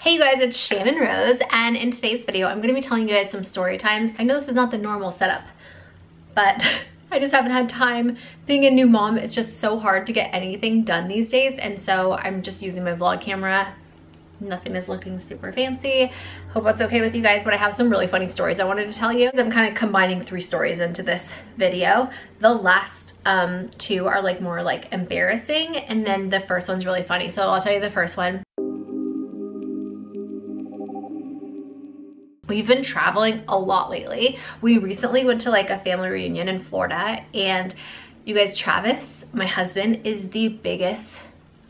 Hey you guys, it's Channon Rose, and in today's video I'm going to be telling you guys some story times. I know this is not the normal setup, but I just haven't had time. Being a new mom, it's just so hard to get anything done these days, and so I'm just using my vlog camera. Nothing is looking super fancy. Hope that's okay with you guys, but I have some really funny stories I wanted to tell you. I'm kind of combining 3 stories into this video. The last two are like more like embarrassing, and then the first one's really funny. So I'll tell you the first one. We've been traveling a lot lately. We recently went to like a family reunion in Florida, and you guys, Travis, my husband, is the biggest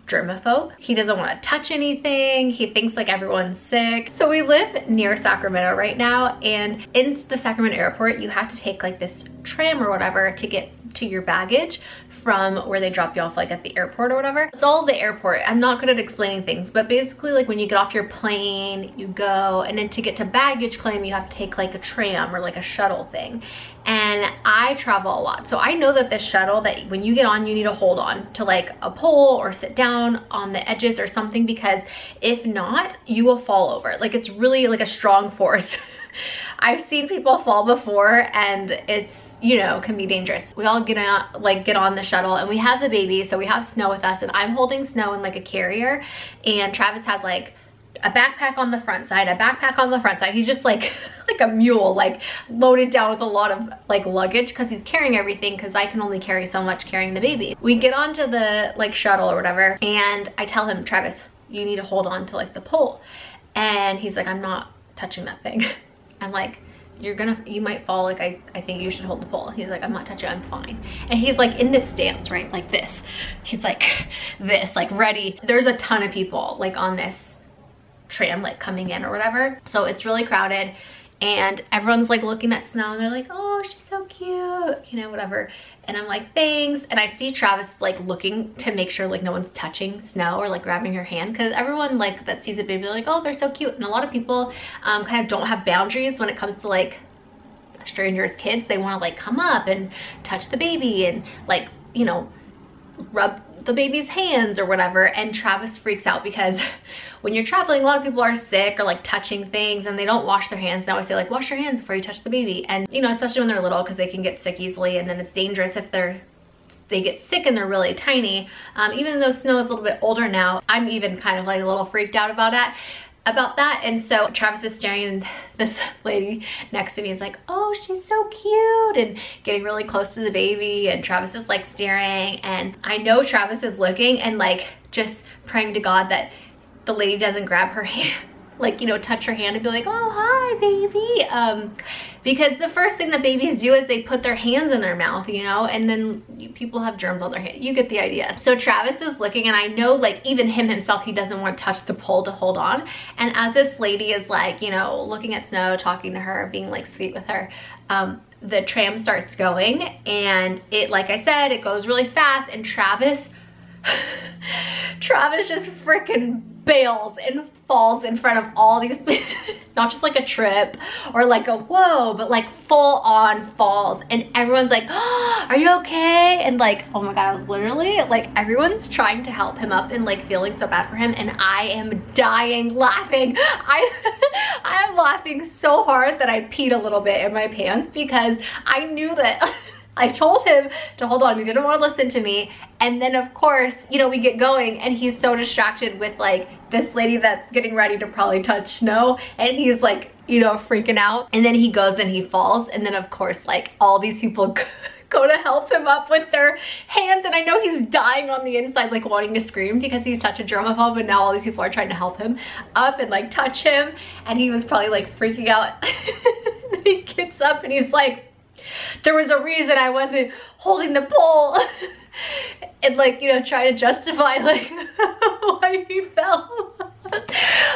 germaphobe. He doesn't want to touch anything. He thinks like everyone's sick. So we live near Sacramento right now, and in the Sacramento airport, you have to take like this tram or whatever to get to your baggage from where they drop you off like at the airport or whatever. It's all the airport. I'm not good at explaining things, but basically like when you get off your plane, you go, and then to get to baggage claim, you have to take like a tram or like a shuttle thing. And I travel a lot, so I know that this shuttle, that when you get on, you need to hold on to like a pole or sit down on the edges or something, because if not, you will fall over. Like it's really like a strong force. I've seen people fall before, and it's, you know, can be dangerous. We all get on the shuttle, and we have the baby, so we have Snow with us, and I'm holding Snow in like a carrier, and Travis has like a backpack on the front side, a backpack on the front side. He's just like a mule, like loaded down with a lot of like luggage, because he's carrying everything, because I can only carry so much carrying the baby. We get onto the like shuttle or whatever, and I tell him, Travis, you need to hold on to like the pole. And he's like, I'm not touching that thing. I'm like, you might fall, like I think you should hold the pole. He's like, I'm not touching it, I'm fine. And he's like in this stance, right, like this. He's like this, like ready. There's a ton of people like on this tram like coming in or whatever, so it's really crowded, and everyone's like looking at Snow, and they're like, oh, she's so cute, you know, whatever. And I'm like, thanks. And I see Travis like looking to make sure like no one's touching Snow or like grabbing her hand, because everyone like that sees a baby, they're like, oh, they're so cute. And a lot of people kind of don't have boundaries when it comes to like strangers' kids. They want to like come up and touch the baby and like, you know, rub the baby's hands or whatever. And Travis freaks out, because when you're traveling, a lot of people are sick or like touching things, and they don't wash their hands. They always say like, wash your hands before you touch the baby. And you know, especially when they're little, because they can get sick easily, and then it's dangerous if they get sick and they're really tiny. Even though Snow is a little bit older now, I'm even kind of like a little freaked out about that. And so Travis is staring, and this lady next to me is like, oh, she's so cute, and getting really close to the baby, and Travis is like staring, and I know Travis is looking and like just praying to God that the lady doesn't grab her hand, like, you know, touch her hand and be like, oh, hi, baby. Because the first thing that babies do is they put their hands in their mouth, you know, and then people have germs on their hand. You get the idea. So Travis is looking, and I know like even him himself, he doesn't want to touch the pole to hold on. And as this lady is like, you know, looking at Snow, talking to her, being like sweet with her, the tram starts going, and it, like I said, it goes really fast, and Travis just freaking bails and falls in front of all these not just like a trip or like a whoa, but like full on falls, and everyone's like, oh, are you okay? And like, oh my god, literally like everyone's trying to help him up and like feeling so bad for him, and I am dying laughing. I am laughing so hard that I peed a little bit in my pants, because I knew that I told him to hold on. He didn't want to listen to me. And then of course, you know, we get going, and he's so distracted with like this lady that's getting ready to probably touch Snow, and he's like, you know, freaking out. And then he goes and he falls. And then of course, like all these people go to help him up with their hands. And I know he's dying on the inside, like wanting to scream, because he's such a germaphobe, and now all these people are trying to help him up and like touch him. And he was probably like freaking out. He gets up and he's like, there was a reason I wasn't holding the pole. And like, you know, try to justify like why he fell.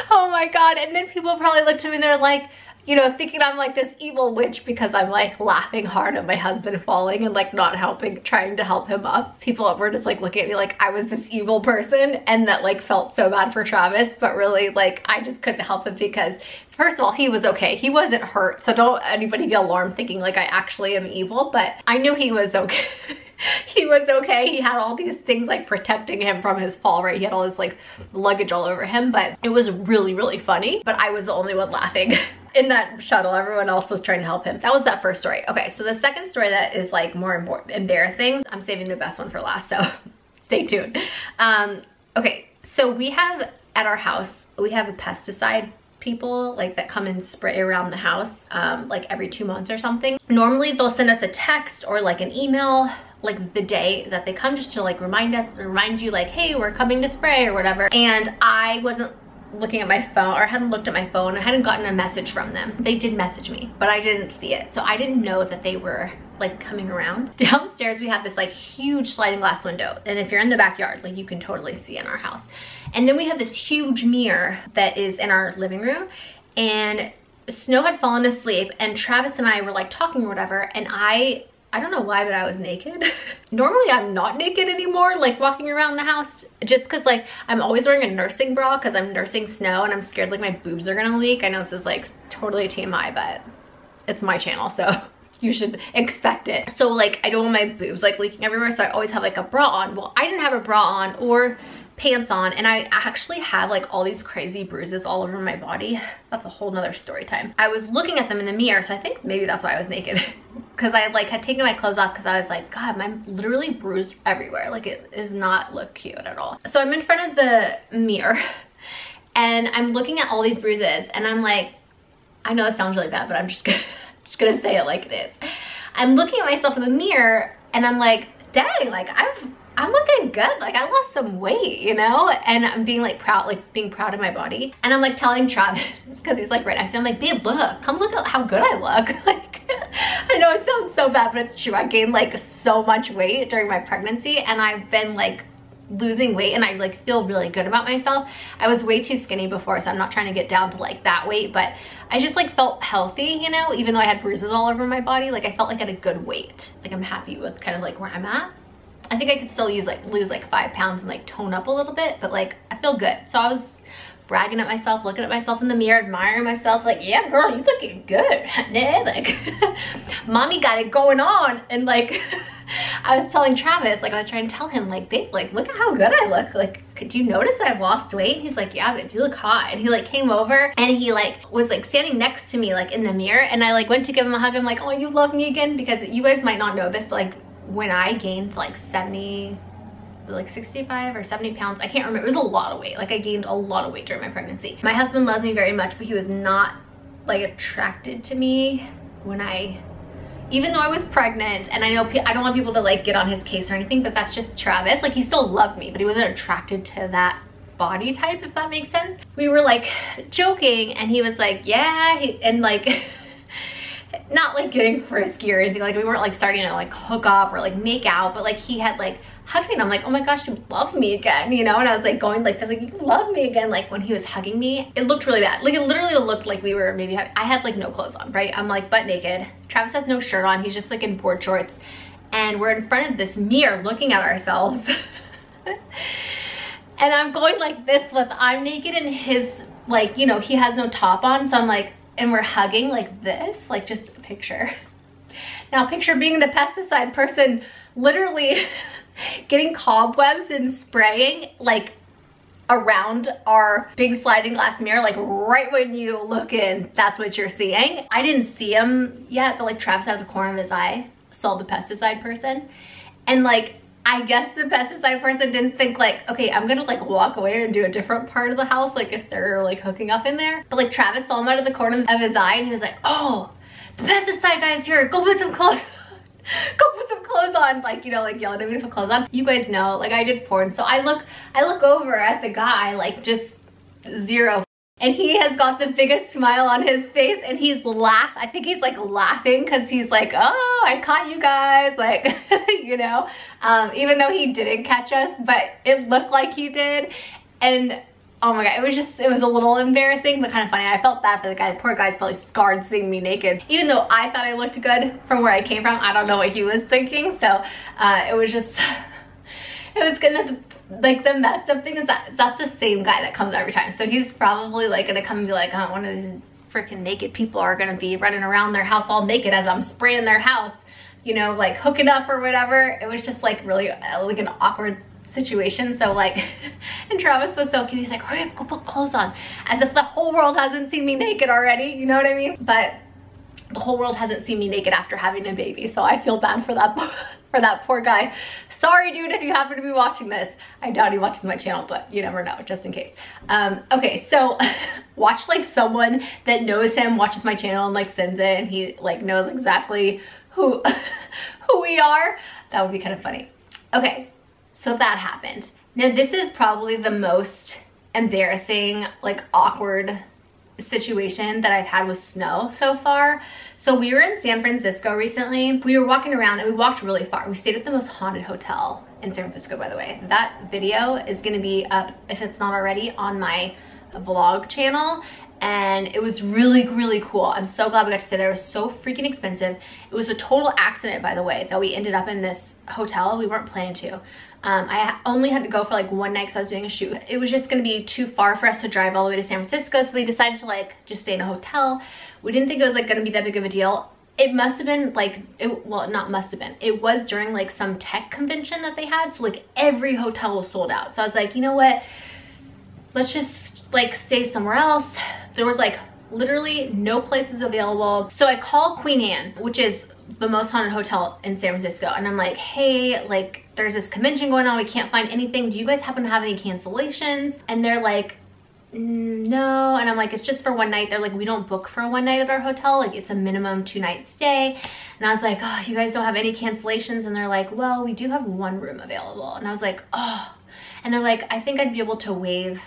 Oh my god. And then people probably looked at me and they're like, you know, thinking I'm like this evil witch, because I'm like laughing hard at my husband falling and like not helping, trying to help him up. People were just like looking at me like I was this evil person, and that like felt so bad for Travis, but really like I just couldn't help him, because first of all, he was okay. He wasn't hurt, so don't anybody get alarmed thinking like I actually am evil, but I knew he was okay. he was okay. He had all these things like protecting him from his fall, right? He had all this like luggage all over him, but it was really, really funny. But I was the only one laughing in that shuttle. Everyone else was trying to help him. That was that first story. Okay, so the second story that is like more embarrassing, I'm saving the best one for last, so stay tuned. Okay, so we have at our house, we have a pesticide people like that come and spray around the house like every 2 months or something. Normally they'll send us a text or like an email like the day that they come, just to like remind you like, hey, we're coming to spray or whatever. And I wasn't looking at my phone, or hadn't looked at my phone. I hadn't gotten a message from them. They did message me, but I didn't see it. So I didn't know that they were like coming around. Downstairs we have this like huge sliding glass window, and if you're in the backyard, like you can totally see in our house. And then we have this huge mirror that is in our living room, and Snow had fallen asleep and Travis and I were like talking or whatever, and I don't know why, but I was naked. Normally I'm not naked anymore, like walking around the house, just cause like I'm always wearing a nursing bra cause I'm nursing Snow and I'm scared like my boobs are gonna leak. I know this is like totally TMI, but it's my channel, so you should expect it. So like I don't want my boobs like leaking everywhere, so I always have like a bra on. Well, I didn't have a bra on or pants on, and I actually have like all these crazy bruises all over my body. That's a whole nother story time. I was looking at them in the mirror, so I think maybe that's why I was naked. Because I like had taken my clothes off because I was like, God, I'm literally bruised everywhere. Like it does not look cute at all. So I'm in front of the mirror and I'm looking at all these bruises, and I'm like, I know it sounds really bad, but I'm just gonna say it like it is. I'm looking at myself in the mirror and I'm like, dang, like I'm looking good. Like I lost some weight, you know? And I'm being like proud, like being proud of my body. And I'm like telling Travis, because he's like right next to me, I'm like, babe, look, come look at how good I look. Like, I know it sounds so bad, but it's true. I gained like so much weight during my pregnancy, and I've been like losing weight, and I like feel really good about myself. I was way too skinny before, so I'm not trying to get down to like that weight, but I just like felt healthy, you know? Even though I had bruises all over my body, like I felt like I had a good weight. Like I'm happy with kind of like where I'm at. I think I could still lose like 5 pounds and like tone up a little bit, but like I feel good. So I was bragging at myself, looking at myself in the mirror, admiring myself, like, yeah, girl, you looking good. Like, mommy got it going on. And like, I was telling Travis, like I was trying to tell him, like, babe, like, look at how good I look. Like, could you notice I've lost weight? And he's like, yeah, babe, you look hot. And he like came over and he like was like standing next to me like in the mirror, and I like went to give him a hug. I'm like, oh, you love me again? Because you guys might not know this, but like when I gained like 65 or 70 pounds, I can't remember, it was a lot of weight. Like I gained a lot of weight during my pregnancy. My husband loves me very much, but he was not like attracted to me even though I was pregnant. And I know I don't want people to like get on his case or anything, but that's just Travis. Like he still loved me, but he wasn't attracted to that body type, if that makes sense. We were like joking and he was like, yeah, and like not like getting frisky or anything. Like we weren't like starting to like hook up or like make out, but like he had like hugged me, and I'm like, oh my gosh, you love me again, you know? And I was like going like, you love me again. Like when he was hugging me, it looked really bad. Like it literally looked like we were maybe I had like no clothes on, right? I'm like butt naked. Travis has no shirt on. He's just like in board shorts, and we're in front of this mirror looking at ourselves. And I'm going like this with, I'm naked and his like, you know, he has no top on. So I'm like, and we're hugging like this, like just a picture. Now picture being the pesticide person, literally getting cobwebs and spraying like around our big sliding glass mirror, like right when you look in, that's what you're seeing. I didn't see him yet, but like Travis out of the corner of his eye saw the pesticide person. And like, I guess the pesticide person didn't think like, okay, I'm gonna like walk away and do a different part of the house, like if they're like hooking up in there. But like Travis saw him out of the corner of his eye, and he was like, oh, the pesticide guy's here, go put some clothes go put some clothes on, like, you know, like yelling at me to put clothes on. You guys know, like I did porn, so I look over at the guy like just zero, and he has got the biggest smile on his face, and he's I think he's like laughing because he's like, oh, I caught you guys, like you know, even though he didn't catch us, but it looked like he did. And oh my god, it was a little embarrassing, but kind of funny. I felt bad for the guy. The poor guy's probably scarred seeing me naked. Even though I thought I looked good from where I came from, I don't know what he was thinking. So it was just, it was gonna, like the messed up thing is that that's the same guy that comes every time. So he's probably like gonna come and be like, oh, one of these freaking naked people are gonna be running around their house all naked as I'm spraying their house. you know, like hooking up or whatever. It was just like really like an awkward situation. So like, and Travis was so cute. He's like, hurry up, go put clothes on. As if the whole world hasn't seen me naked already. You know what I mean? But the whole world hasn't seen me naked after having a baby. So I feel bad for that, for that poor guy. Sorry, dude, if you happen to be watching this. I doubt he watches my channel, but you never know, just in case. Okay, so watch like someone that knows him watches my channel and like sends it, and he like knows exactly who we are. That would be kind of funny. Okay, so that happened. Now this is probably the most embarrassing, like awkward situation that I've had with snow so far. So we were in San Francisco recently. We were walking around and we walked really far. We stayed at the most haunted hotel in San Francisco, by the way. That video is gonna be up, if it's not already, on my vlog channel. And it was really, really cool. I'm so glad we got to stay there. It was so freaking expensive. It was a total accident, by the way, that we ended up in this hotel. We weren't planning to. I only had to go for like one night because I was doing a shoot. It was just gonna be too far for us to drive all the way to San Francisco, so we decided to like just stay in a hotel. We didn't think it was like gonna be that big of a deal. It must have been like, well, not must have been. It was during like some tech convention that they had, so like every hotel was sold out. So I was like, you know what? Let's just like stay somewhere else. There was like literally no places available. So I called Queen Anne, which is the most haunted hotel in San Francisco, and I'm like, hey, like there's this convention going on, we can't find anything, do you guys happen to have any cancellations? And they're like, no. And I'm like, it's just for one night. They're like, we don't book for one night at our hotel, like it's a minimum 2-night stay. And I was like, oh, you guys don't have any cancellations? And they're like, well, we do have one room available. And I was like, oh. And they're like, I think I'd be able to waive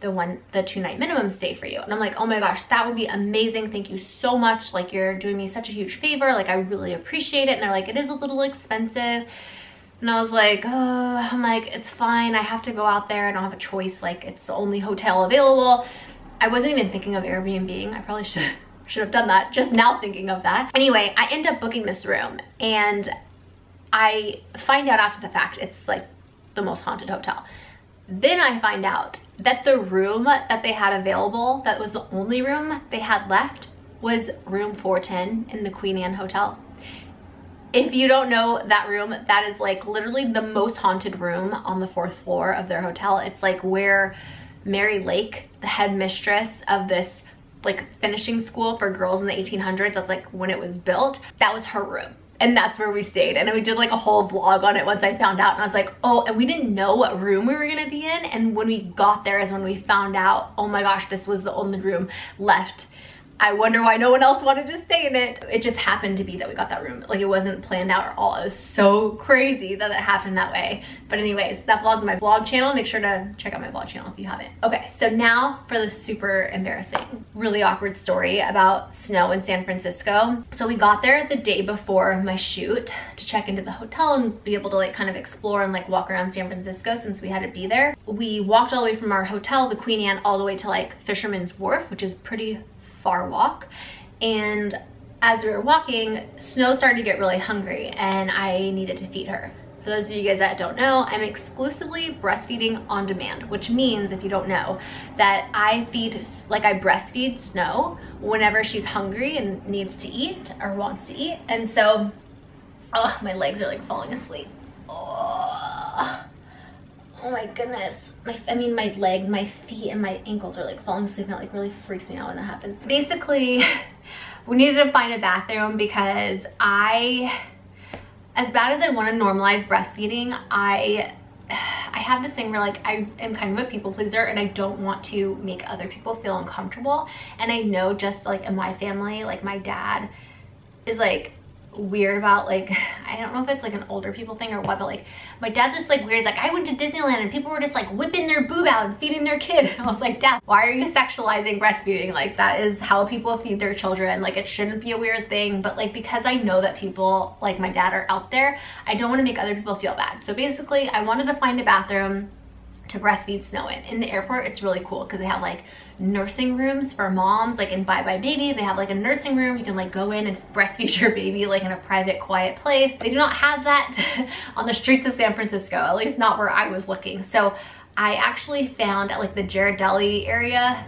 the 2-night minimum stay for you. And I'm like, oh my gosh, that would be amazing, thank you so much, like you're doing me such a huge favor, like I really appreciate it. And they're like, it is a little expensive. And I was like, oh, I'm like, it's fine, I have to go out there, I don't have a choice, like it's the only hotel available. I wasn't even thinking of Airbnb. I probably should have done that, just now thinking of that. Anyway, I end up booking this room, and I find out after the fact it's like the most haunted hotel. Then I find out that the room that they had available, that was the only room they had left, was room 410 in the Queen Anne Hotel. If you don't know that room, that is like literally the most haunted room on the 4th floor of their hotel. It's like where Mary Lake, the head mistress of this like finishing school for girls in the 1800s, that's like when it was built, that was her room. And that's where we stayed. And then we did like a whole vlog on it once I found out. And I was like, oh, and we didn't know what room we were gonna be in. And when we got there is when we found out, oh my gosh, this was the only room left. I wonder why no one else wanted to stay in it. It just happened to be that we got that room. Like it wasn't planned out at all. It was so crazy that it happened that way. But anyways, that vlog's on my vlog channel. Make sure to check out my vlog channel if you haven't. Okay, so now for the super embarrassing, really awkward story about snow in San Francisco. So we got there the day before my shoot to check into the hotel and be able to like kind of explore and like walk around San Francisco since we had to be there. We walked all the way from our hotel, the Queen Anne, all the way to like Fisherman's Wharf, which is pretty far walk. And as we were walking, Snow started to get really hungry and I needed to feed her. For those of you guys that don't know, I'm exclusively breastfeeding on demand, which means, if you don't know, that I breastfeed Snow whenever she's hungry and needs to eat or wants to eat. And so, oh, my legs are like falling asleep. Oh my goodness. My legs, my feet, and my ankles are like falling asleep, and it like really freaks me out when that happens. Basically, we needed to find a bathroom because as bad as I want to normalize breastfeeding, I have this thing where like I am kind of a people pleaser and I don't want to make other people feel uncomfortable. And I know just like in my family, like my dad is like weird about like, I don't know if it's like an older people thing or what, but like my dad's just like weird. He's like, I went to Disneyland and people were just like whipping their boob out and feeding their kid. And I was like, Dad, why are you sexualizing breastfeeding? Like that is how people feed their children. Like it shouldn't be a weird thing, but like because I know that people like my dad are out there, I don't want to make other people feel bad. So basically I wanted to find a bathroom to breastfeed Snow in. In the airport, it's really cool because they have like nursing rooms for moms, like in Bye Bye Baby, they have like a nursing room. You can like go in and breastfeed your baby like in a private, quiet place. They do not have that on the streets of San Francisco, at least not where I was looking. So I actually found at like the Ghirardelli area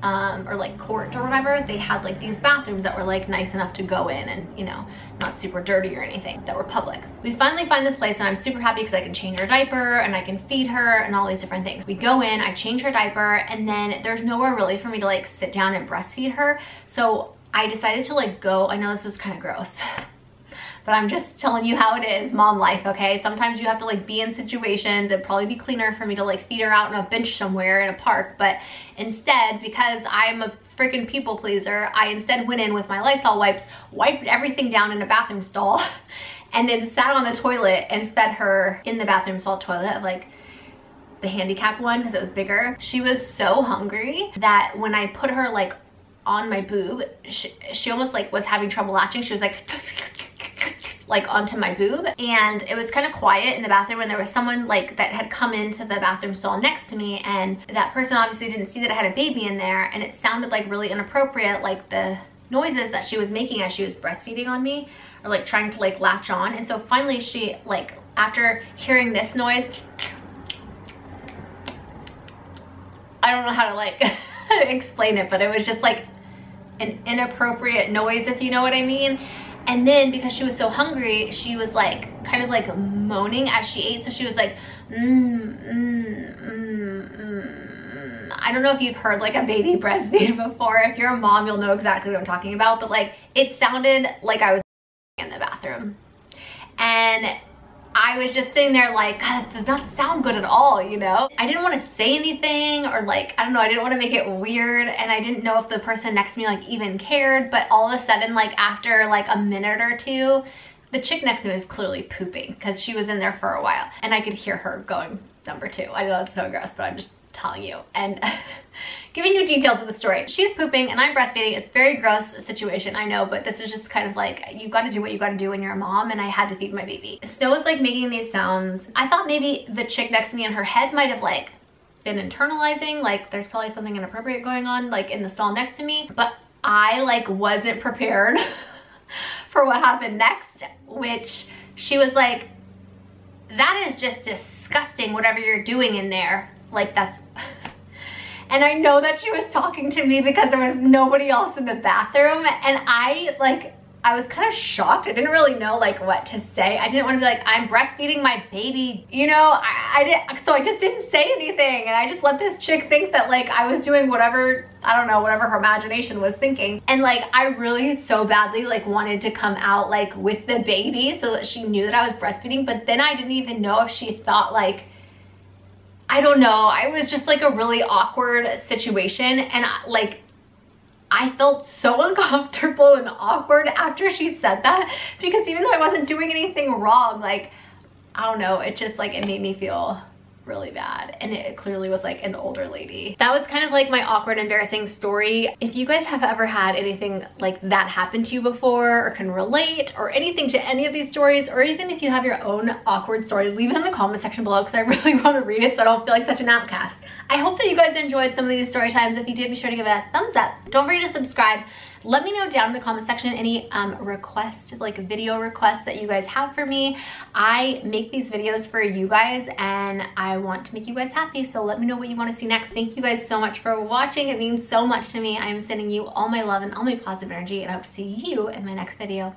or like court or whatever, they had like these bathrooms that were like nice enough to go in and, you know, not super dirty or anything, that were public. We finally find this place and I'm super happy because I can change her diaper and I can feed her and all these different things. We go in, I change her diaper, and then there's nowhere really for me to like sit down and breastfeed her. So I decided to like go, I know this is kind of gross, but I'm just telling you how it is, mom life, okay? Sometimes you have to like be in situations. It'd probably be cleaner for me to like feed her out on a bench somewhere in a park, but instead, because I'm a freaking people pleaser, I instead went in with my Lysol wipes, wiped everything down in a bathroom stall, and then sat on the toilet and fed her in the bathroom stall toilet, like the handicap one, because it was bigger. She was so hungry that when I put her like on my boob, she almost like was having trouble latching. She was like onto my boob, and it was kind of quiet in the bathroom, and there was someone like that had come into the bathroom stall next to me, and that person obviously didn't see that I had a baby in there, and it sounded like really inappropriate, like the noises that she was making as she was breastfeeding on me, or like trying to like latch on. And so finally she like, after hearing this noise, I don't know how to like explain it, but it was just like an inappropriate noise, if you know what I mean. And then because she was so hungry, she was like kind of like moaning as she ate. So she was like, I don't know if you've heard like a baby breastfeed before. If you're a mom, you'll know exactly what I'm talking about. But like, it sounded like I was in the bathroom. And I was just sitting there like, God, this does not sound good at all, you know? I didn't want to say anything, or like, I don't know, I didn't want to make it weird, and I didn't know if the person next to me like even cared, but all of a sudden, like after like a minute or two, the chick next to me was clearly pooping because she was in there for a while, and I could hear her going number 2. I know it's so gross, but I'm just telling you and giving you details of the story. She's pooping and I'm breastfeeding. It's a very gross situation, I know, but this is just kind of like, you got to do what you got to do when you're a mom, and I had to feed my baby. Snow was like making these sounds. I thought maybe the chick next to me in her head might have like been internalizing, like there's probably something inappropriate going on like in the stall next to me, but I like wasn't prepared for what happened next, which she was like, that is just disgusting, whatever you're doing in there. Like that's, and I know that she was talking to me because there was nobody else in the bathroom, and I was kind of shocked. I didn't really know like what to say. I didn't want to be like, I'm breastfeeding my baby, you know. I didn't, so I just didn't say anything, and I just let this chick think that like I was doing whatever, I don't know, whatever her imagination was thinking. And like I really so badly like wanted to come out like with the baby so that she knew that I was breastfeeding, but then I didn't even know if she thought like, I don't know, I was just like a really awkward situation, and I felt so uncomfortable and awkward after she said that, because even though I wasn't doing anything wrong, like, I don't know, it just like, it made me feel really bad, and it clearly was like an older lady. That was kind of like my awkward, embarrassing story. If you guys have ever had anything like that happen to you before, or can relate, or anything to any of these stories, or even if you have your own awkward story, leave it in the comment section below, because I really want to read it so I don't feel like such an outcast. I hope that you guys enjoyed some of these story times. If you did, be sure to give it a thumbs up. Don't forget to subscribe. Let me know down in the comment section any requests, like video requests that you guys have for me. I make these videos for you guys, and I want to make you guys happy, so let me know what you want to see next. Thank you guys so much for watching. It means so much to me. I am sending you all my love and all my positive energy, and I hope to see you in my next video.